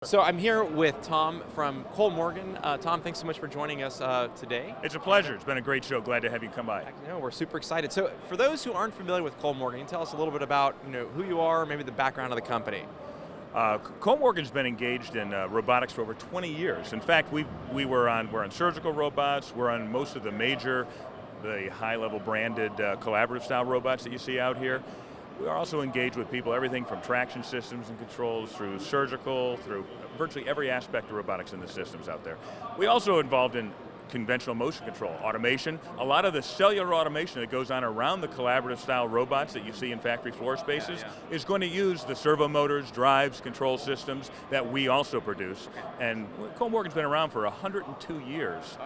So I'm here with Tom from Kollmorgen. Tom, thanks so much for joining us today. It's a pleasure. It's been a great show. Glad to have you come by. No, we're super excited. So for those who aren't familiar with Kollmorgen, can you tell us a little bit about who you are, maybe the background of the company? Kollmorgen's been engaged in robotics for over 20 years. In fact, we're on surgical robots. We're on most of the high-level branded collaborative style robots that you see out here. We are also engaged with people, everything from traction systems and controls through surgical, through virtually every aspect of robotics in the systems out there. We also involved in conventional motion control, automation. A lot of the cellular automation that goes on around the collaborative style robots that you see in factory floor spaces is going to use the servo motors, drives, control systems that we also produce. And Kollmorgen's been around for 102 years,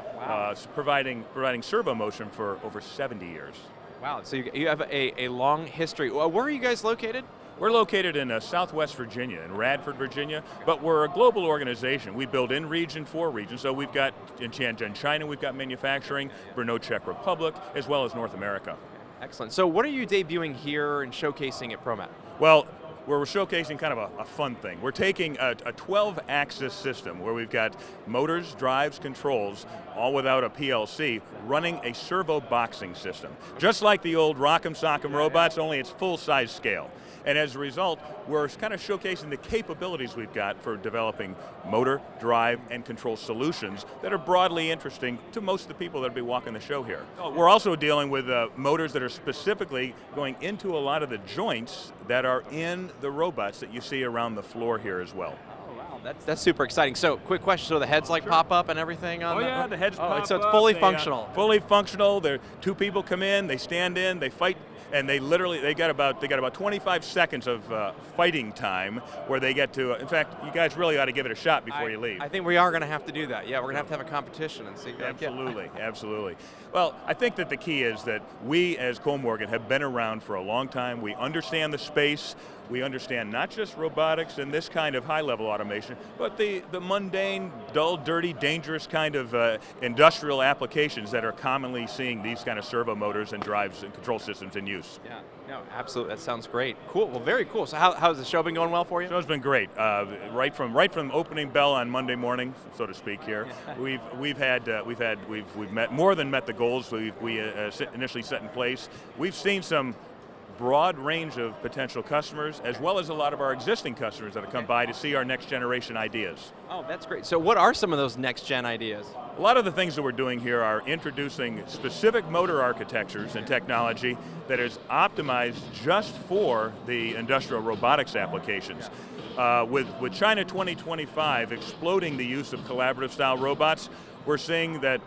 providing servo motion for over 70 years. Wow, so you have a long history. Where are you guys located? We're located in Southwest Virginia, in Radford, Virginia, but we're a global organization. We build in region for region, so we've got in China, we've got manufacturing, Brno, Czech Republic, as well as North America. Excellent. So what are you debuting here and showcasing at ProMat? Well, we're showcasing kind of a fun thing. We're taking a 12-axis system where we've got motors, drives, controls, all without a PLC, running a servo boxing system. Just like the old Rock'em Sock'em robots, only it's full-size scale. And as a result, we're kind of showcasing the capabilities we've got for developing motor, drive, and control solutions that are broadly interesting to most of the people that will be walking the show here. We're also dealing with motors that are specifically going into a lot of the joints that are in the robots that you see around the floor here as well. That's super exciting. So, quick question: so the heads pop up and everything on? The heads pop up. So it's fully functional. Fully functional. Two people come in, they stand in, they fight, and they got about 25 seconds of fighting time where they get to. In fact, you guys really ought to give it a shot before you leave. I think we are going to have to do that. Yeah, we're going to have a competition and see. Absolutely, absolutely. Well, I think that the key is that we, as Kollmorgen, have been around for a long time. We understand the space. We understand not just robotics and this kind of high-level automation, but the mundane, dull, dirty, dangerous kind of industrial applications that are commonly seeing these kind of servo motors and drives and control systems in use. Yeah, no, absolutely. That sounds great. Cool. Well, very cool. So how's the show been going well for you? The show's been great. Right from opening bell on Monday morning, so to speak. Here, we've more than met the goals we initially set in place. We've seen some broad range of potential customers, as well as a lot of our existing customers that have come by to see our next generation ideas. Oh, that's great. So what are some of those next gen ideas? A lot of the things that we're doing here are introducing specific motor architectures and technology that is optimized just for the industrial robotics applications. With China 2025 exploding the use of collaborative style robots, we're seeing that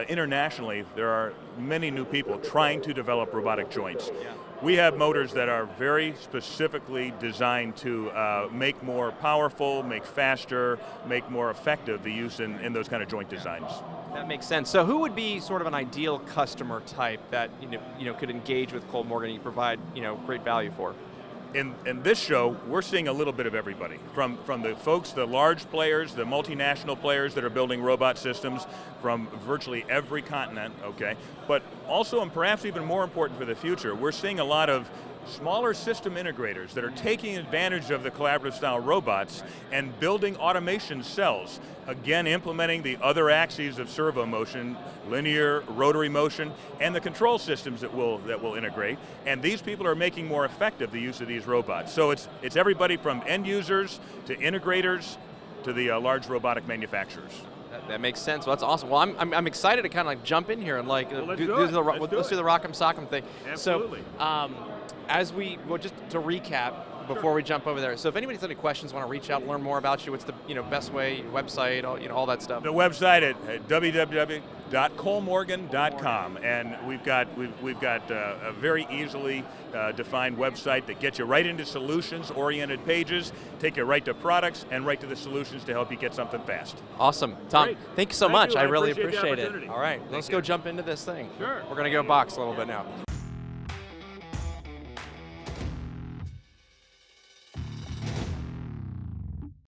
internationally there are many new people trying to develop robotic joints. We have motors that are very specifically designed to make more powerful, make faster, make more effective the use in those kind of joint designs. That makes sense. So who would be sort of an ideal customer type that could engage with Kollmorgen and you provide great value for? In this show, we're seeing a little bit of everybody, from the folks, the large players, the multinational players that are building robot systems from virtually every continent, okay? But also, and perhaps even more important for the future, we're seeing a lot of smaller system integrators that are taking advantage of the collaborative style robots and building automation cells, again implementing the other axes of servo motion, linear, rotary motion, and the control systems that will integrate. And these people are making more effective the use of these robots. So it's everybody from end users to integrators to the large robotic manufacturers. That makes sense. Well, that's awesome. Well, I'm excited to kind of jump in here and let's do the Rock'em Sock'em thing. Absolutely. So, just to recap before we jump over there. So if anybody's any questions, want to reach out, learn more about you, what's the best way, website, all that stuff? The website at www.kollmorgen.com, and we've got a very easily defined website that gets you right into solutions-oriented pages, take you right to products and right to the solutions to help you get something fast. Awesome, Tom. Great. Thank you so much. I really appreciate appreciate it. All right, let's go jump into this thing. Sure. We're going to go box a little bit now.